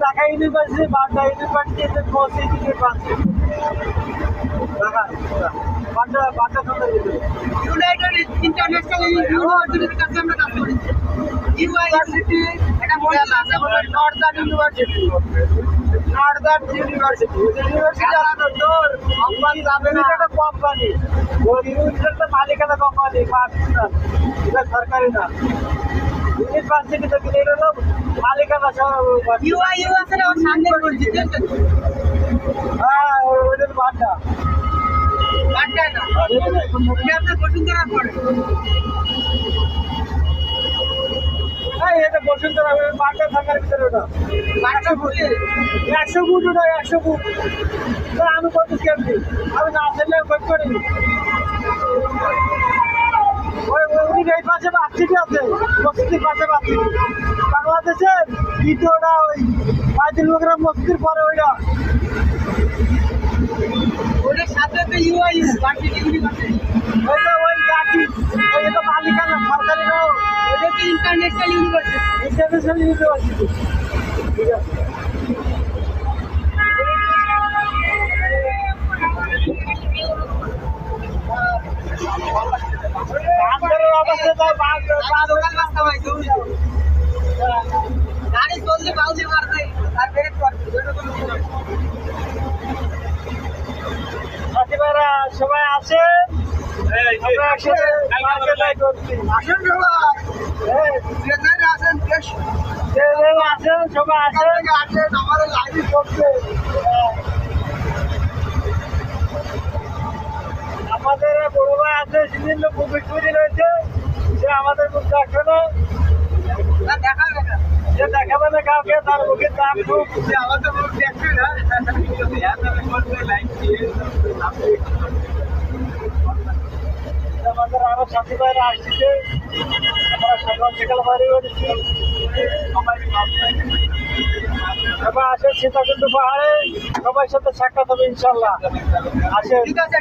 Dhaka university Badda university United international ইউনিভার্সিটির কাছে আমরা কাজ করি। ইউনিভার্সিটি এটা নর্দার্ন ইউনিভার্সিটি কোম্পানি যাবে না, একটা কোম্পানি ইউনিভার্সিটির মালিকানা কোম্পানি, এটা সরকারি না। ইউনিভার্সিটি থেকে এটা মালিকানা হ্যাঁ ওইটার বাড্ডা বসুন্ধরা পড়ে। এটা বসুন্ধরা বাড্ডা থাকার ভিতরে ওটা 100 ফুট ওটা 100 ফুট। আমি কত কেমনি আমি না আসলে কই করি ওই পাশে বাচ্চিটি আছে, মসজিদের পাশে বাচ্চিটি বাংলাদেশের দ্বিতীয়টা ওই বাইতুল মুকাররম মসজিদের পরে ওইটা ওটার সাথে তো ওইটা ওই গাড়ি ওইটা মালিকানা সরকারি না, ওটা তো ইন্টারন্যাশনাল ইউনিভার্সিটি। ঠিক আছে গাড়ি চলছে বাউজি মারছে আর ব্রেক করছে। সবাই আছে আমাদের বড় ভাই আছে, বিভিন্ন কোভিড রয়েছে, সে আমাদের মুখ দেখানো সে দেখাবে না কাউকে, তার মুখে চাপ খুব আমাদের মুখ দেখবে না। আমাদের আরো সাথী ভাইরা আসছে, আমরা সকাল সকাল বাড়ি বেরিয়েছি। সবাই আসেন সীতাকুণ্ড পাহাড়ে, সবার সাথে সাক্ষাৎ হবে ইনশাল্লাহ। আসেন। ঠিক আছে